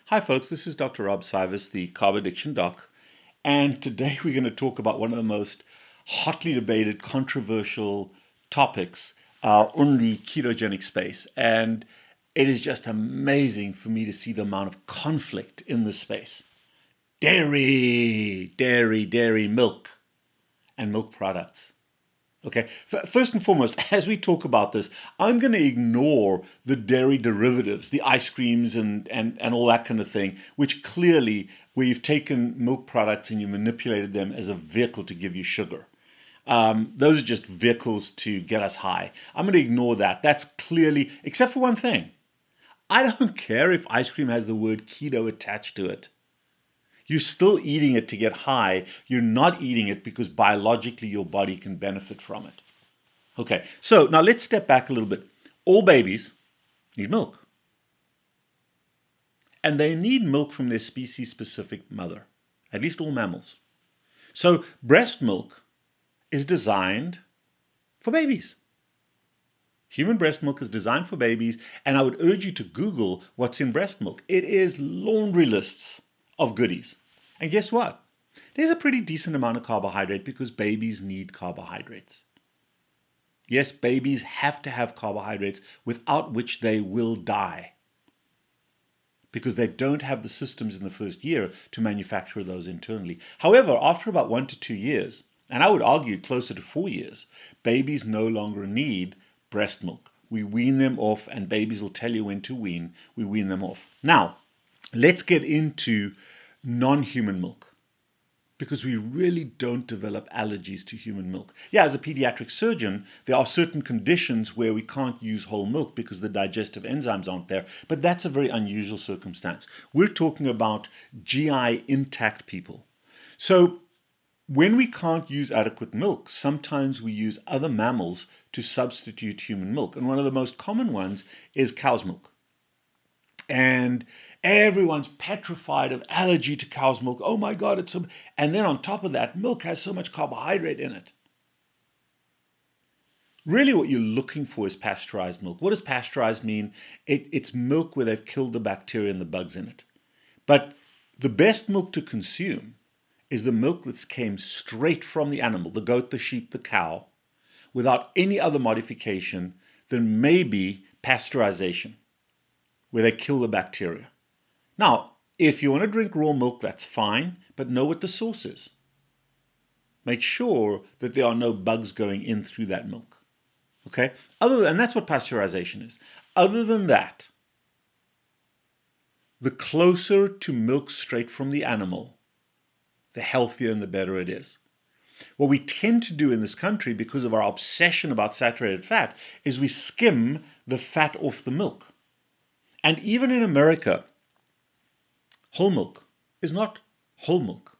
Hi folks, this is Dr. Rob Cywes, the Carb Addiction Doc, and today we're going to talk about one of the most hotly debated, controversial topics in the ketogenic space. And it is just amazing for me to see the amount of conflict in this space. Dairy, milk, and milk products. Okay, first and foremost, as we talk about this, I'm going to ignore the dairy derivatives, the ice creams and all that kind of thing, which clearly, where you've taken milk products and you manipulated them as a vehicle to give you sugar. Those are just vehicles to get us high. I'm going to ignore that. That's clearly, except for one thing. I don't care if ice cream has the word keto attached to it. You're still eating it to get high. You're not eating it because biologically your body can benefit from it. Okay, so now let's step back a little bit. All babies need milk. And they need milk from their species-specific mother, at least all mammals. So breast milk is designed for babies. Human breast milk is designed for babies, and I would urge you to Google what's in breast milk. It is laundry lists of goodies. And guess what? There's a pretty decent amount of carbohydrate because babies need carbohydrates. Yes, babies have to have carbohydrates without which they will die because they don't have the systems in the first year to manufacture those internally. However, after about 1 to 2 years, and I would argue closer to 4 years, babies no longer need breast milk. We wean them off, and babies will tell you when to wean. We wean them off. Now, let's get into non-human milk, because we really don't develop allergies to human milk. Yeah, as a pediatric surgeon, there are certain conditions where we can't use whole milk because the digestive enzymes aren't there, but that's a very unusual circumstance. We're talking about GI intact people. So when we can't use adequate milk, sometimes we use other mammals to substitute human milk. And one of the most common ones is cow's milk. And everyone's petrified of allergy to cow's milk. Oh my God, it's so... And then on top of that, milk has so much carbohydrate in it. Really what you're looking for is pasteurized milk. What does pasteurized mean? It's milk where they've killed the bacteria and the bugs in it. But the best milk to consume is the milk that came straight from the animal, the goat, the sheep, the cow, without any other modification than maybe pasteurization, where they kill the bacteria. Now, if you want to drink raw milk, that's fine, but know what the source is. Make sure that there are no bugs going in through that milk. Okay? And that's what pasteurization is. Other than that, the closer to milk straight from the animal, the healthier and the better it is. What we tend to do in this country, because of our obsession about saturated fat, is we skim the fat off the milk. And even in America, whole milk is not whole milk.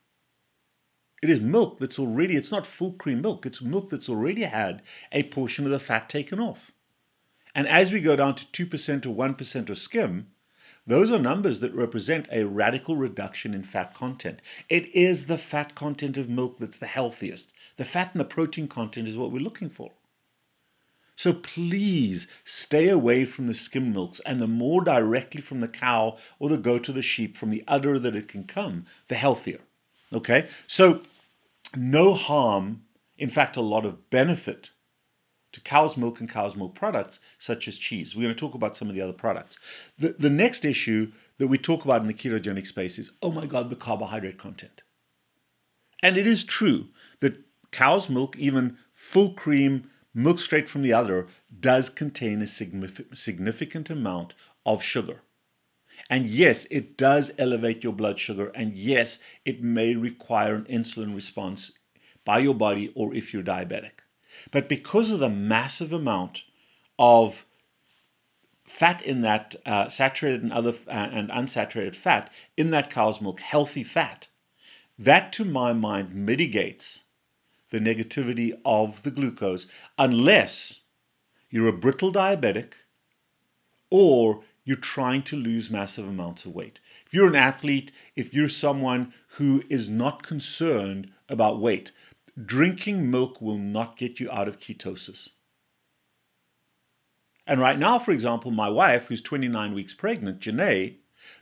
It is milk that's already, it's not full cream milk, it's milk that's already had a portion of the fat taken off. And as we go down to 2% or 1% of skim, those are numbers that represent a radical reduction in fat content. It is the fat content of milk that's the healthiest. The fat and the protein content is what we're looking for. So please stay away from the skim milks, and the more directly from the cow or the goat or the sheep, from the udder that it can come, the healthier. Okay? So no harm, in fact a lot of benefit to cow's milk and cow's milk products such as cheese. We're going to talk about some of the other products. The next issue that we talk about in the ketogenic space is, oh my God, the carbohydrate content. And it is true that cow's milk, even full cream, milk straight from the udder, does contain a significant amount of sugar. And yes, it does elevate your blood sugar, and yes, it may require an insulin response by your body or if you're diabetic. But because of the massive amount of fat in that, saturated and unsaturated fat in that cow's milk, healthy fat, that to my mind mitigates the negativity of the glucose, unless you're a brittle diabetic or you're trying to lose massive amounts of weight. If you're an athlete, if you're someone who is not concerned about weight, drinking milk will not get you out of ketosis. And right now, for example, my wife, who's 29 weeks pregnant, Janae,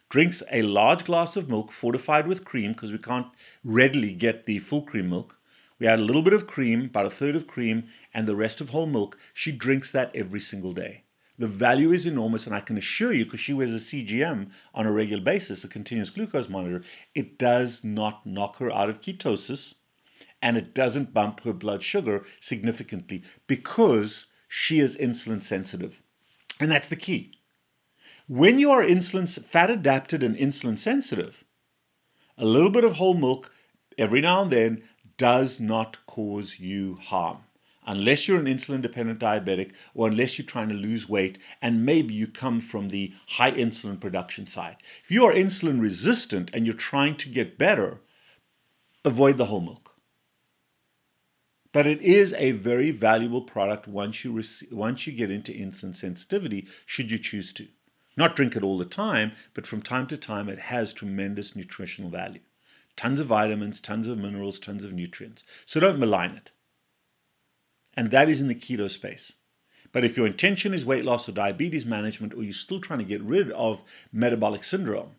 drinks a large glass of milk fortified with cream, because we can't readily get the full cream milk. We add a little bit of cream, about a third of cream, and the rest of whole milk. She drinks that every single day. The value is enormous, and I can assure you, because she wears a CGM on a regular basis, a continuous glucose monitor, it does not knock her out of ketosis, and it doesn't bump her blood sugar significantly, because she is insulin sensitive. And that's the key. When you are insulin fat adapted and insulin sensitive, a little bit of whole milk every now and then does not cause you harm, unless you're an insulin dependent diabetic, or unless you're trying to lose weight and maybe you come from the high insulin production side. If you are insulin resistant and you're trying to get better, avoid the whole milk. But it is a very valuable product once you get into insulin sensitivity, should you choose to. Not drink it all the time, but from time to time it has tremendous nutritional value. Tons of vitamins, tons of minerals, tons of nutrients. So don't malign it. And that is in the keto space. But if your intention is weight loss or diabetes management, or you're still trying to get rid of metabolic syndrome,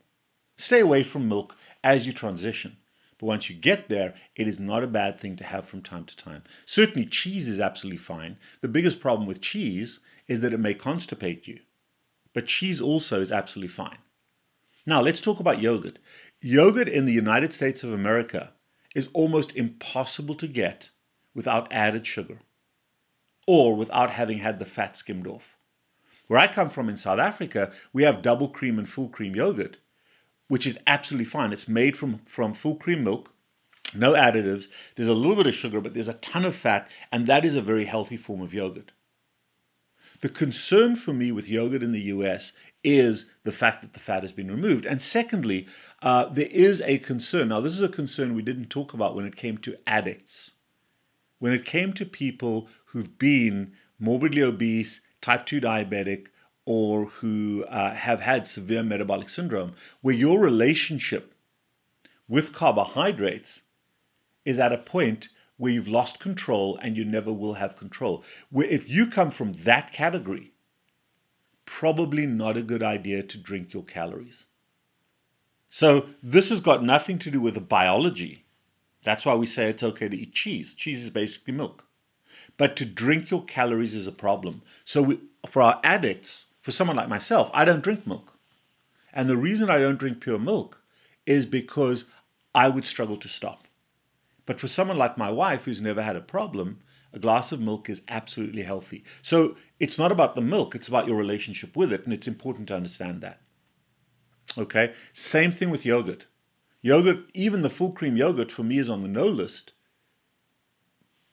stay away from milk as you transition. But once you get there, it is not a bad thing to have from time to time. Certainly cheese is absolutely fine. The biggest problem with cheese is that it may constipate you. But cheese also is absolutely fine. Now let's talk about yogurt. Yogurt in the United States of America is almost impossible to get without added sugar, or without having had the fat skimmed off. Where I come from in South Africa, we have double cream and full cream yogurt, which is absolutely fine. It's made from full cream milk, no additives. There's a little bit of sugar, but there's a ton of fat, and that is a very healthy form of yogurt. The concern for me with yogurt in the US is the fact that the fat has been removed. And secondly, there is a concern. Now, this is a concern we didn't talk about when it came to addicts. When it came to people who've been morbidly obese, type 2 diabetic, or who have had severe metabolic syndrome, where your relationship with carbohydrates is at a point where you've lost control and you never will have control. Where if you come from that category, probably not a good idea to drink your calories. So this has got nothing to do with the biology. That's why we say it's okay to eat cheese. Cheese is basically milk. But to drink your calories is a problem. So for our addicts, for someone like myself, I don't drink milk. And the reason I don't drink pure milk is because I would struggle to stop. But for someone like my wife, who's never had a problem, a glass of milk is absolutely healthy. So it's not about the milk, it's about your relationship with it, and it's important to understand that. Okay? Same thing with yogurt. Yogurt, even the full cream yogurt, for me is on the no list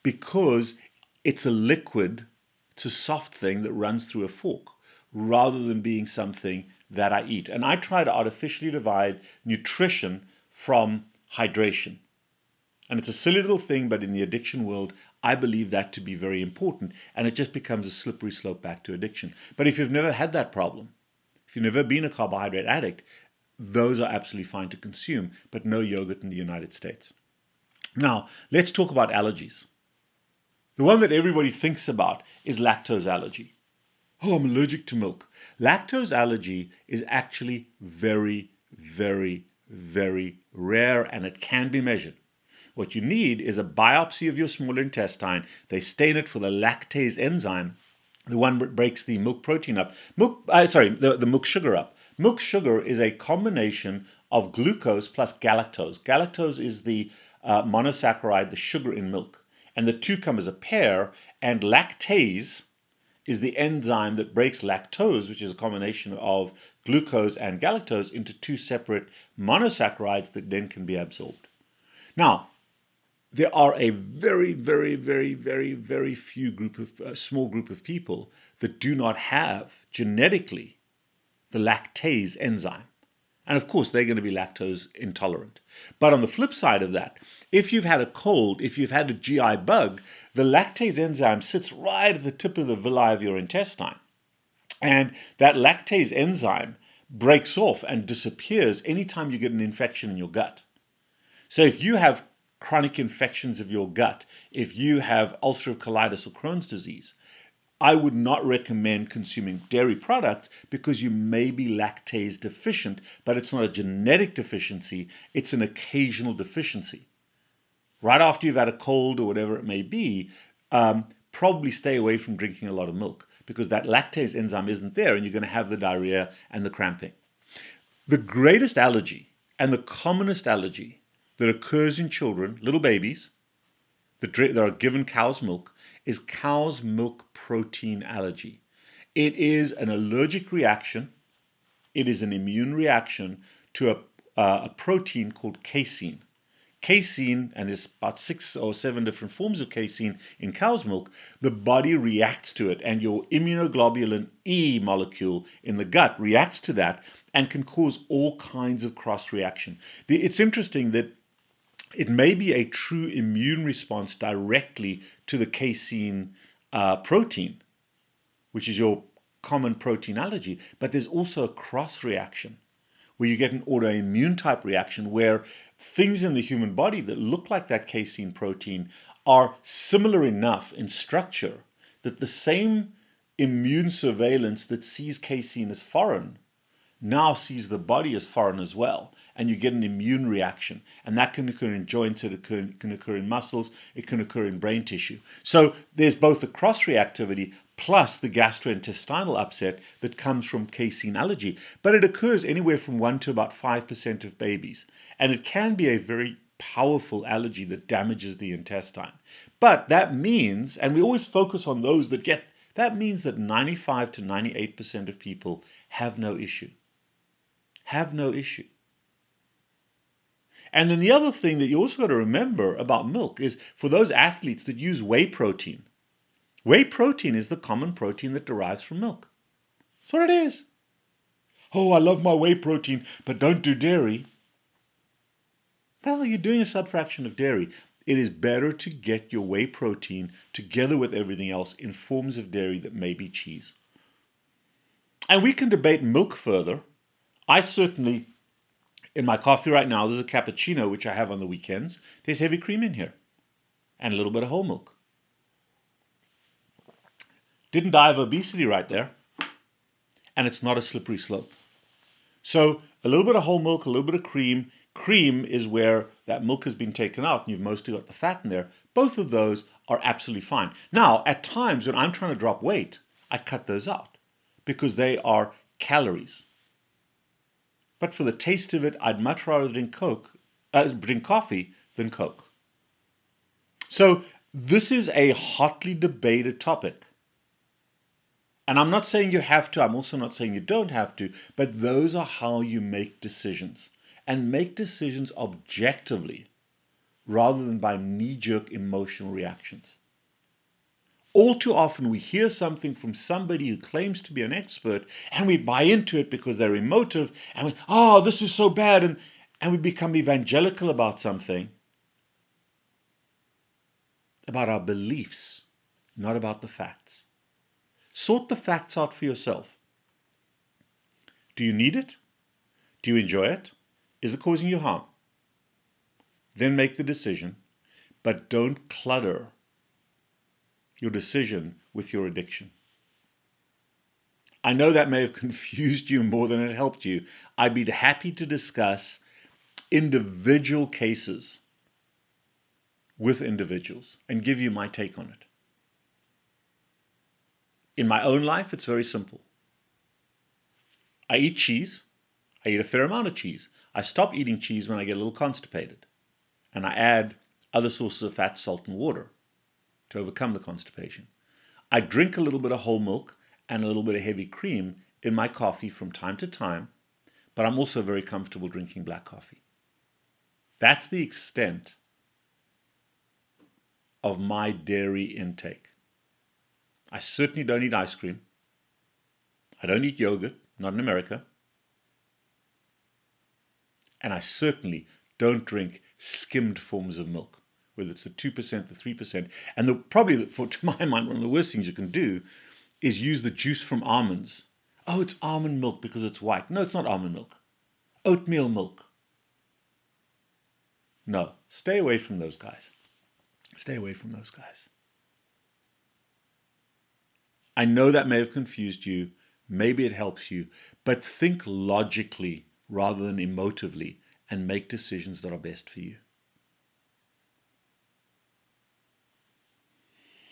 because it's a liquid, it's a soft thing that runs through a fork, rather than being something that I eat. And I try to artificially divide nutrition from hydration. And it's a silly little thing, but in the addiction world, I believe that to be very important, and it just becomes a slippery slope back to addiction. But if you've never had that problem, if you've never been a carbohydrate addict, those are absolutely fine to consume, but no yogurt in the United States. Now, let's talk about allergies. The one that everybody thinks about is lactose allergy. Oh, I'm allergic to milk. Lactose allergy is actually very, very, very rare, and it can be measured. What you need is a biopsy of your small intestine. They stain it for the lactase enzyme, the one that breaks the milk protein up. The milk sugar up. Milk sugar is a combination of glucose plus galactose. Galactose is the monosaccharide, the sugar in milk. And the two come as a pair, and lactase is the enzyme that breaks lactose, which is a combination of glucose and galactose, into two separate monosaccharides that then can be absorbed. Now, there are a very, very, very, very, very small group of people that do not have genetically the lactase enzyme. And of course, they're going to be lactose intolerant. But on the flip side of that, if you've had a cold, if you've had a GI bug, the lactase enzyme sits right at the tip of the villi of your intestine. And that lactase enzyme breaks off and disappears anytime you get an infection in your gut. So if you have chronic infections of your gut, if you have ulcerative colitis or Crohn's disease, I would not recommend consuming dairy products because you may be lactase deficient, but it's not a genetic deficiency, it's an occasional deficiency. Right after you've had a cold or whatever it may be, probably stay away from drinking a lot of milk because that lactase enzyme isn't there and you're going to have the diarrhea and the cramping. The greatest allergy and the commonest allergy that occurs in children, little babies, that are given cow's milk, is cow's milk protein allergy. It is an allergic reaction. It is an immune reaction to a protein called casein. Casein, and there's about 6 or 7 different forms of casein in cow's milk, the body reacts to it, and your immunoglobulin E molecule in the gut reacts to that and can cause all kinds of cross reaction. It's interesting that it may be a true immune response directly to the casein protein, which is your common protein allergy, but there's also a cross reaction where you get an autoimmune type reaction where things in the human body that look like that casein protein are similar enough in structure that the same immune surveillance that sees casein as foreign now sees the body as foreign as well, and you get an immune reaction, and that can occur in joints, it can occur in muscles, it can occur in brain tissue. So there's both the cross reactivity plus the gastrointestinal upset that comes from casein allergy, but it occurs anywhere from 1 to about 5% of babies, and it can be a very powerful allergy that damages the intestine. But that means, and we always focus on those that get, that means that 95 to 98% of people have no issue. Have no issue. And then the other thing that you also got to remember about milk is for those athletes that use whey protein is the common protein that derives from milk. That's what it is. Oh, I love my whey protein, but don't do dairy. Well, you're doing a subfraction of dairy. It is better to get your whey protein together with everything else in forms of dairy that may be cheese. And we can debate milk further. I certainly, in my coffee right now, there's a cappuccino, which I have on the weekends. There's heavy cream in here and a little bit of whole milk. Didn't die of obesity right there. And it's not a slippery slope. So a little bit of whole milk, a little bit of cream. Cream is where that milk has been taken out and you've mostly got the fat in there. Both of those are absolutely fine. Now, at times when I'm trying to drop weight, I cut those out because they are calories. But for the taste of it, I'd much rather drink coffee than Coke. So this is a hotly debated topic. And I'm not saying you have to, I'm also not saying you don't have to, but those are how you make decisions. And make decisions objectively rather than by knee-jerk emotional reactions. All too often we hear something from somebody who claims to be an expert and we buy into it because they're emotive and we, oh, this is so bad, and we become evangelical about something, about our beliefs, not about the facts. Sort the facts out for yourself. Do you need it? Do you enjoy it? Is it causing you harm? Then make the decision, but don't clutter your decision with your addiction. I know that may have confused you more than it helped you. I'd be happy to discuss individual cases with individuals and give you my take on it. In my own life, it's very simple. I eat cheese. I eat a fair amount of cheese. I stop eating cheese when I get a little constipated. And I add other sources of fat, salt, and water to overcome the constipation. I drink a little bit of whole milk and a little bit of heavy cream in my coffee from time to time, but I'm also very comfortable drinking black coffee. That's the extent of my dairy intake. I certainly don't eat ice cream. I don't eat yogurt, not in America. And I certainly don't drink skimmed forms of milk, whether it's the 2%, the 3%. And to my mind, one of the worst things you can do is use the juice from almonds. Oh, it's almond milk because it's white. No, it's not almond milk. Oatmeal milk. No, stay away from those guys. Stay away from those guys. I know that may have confused you. Maybe it helps you, but think logically rather than emotively and make decisions that are best for you.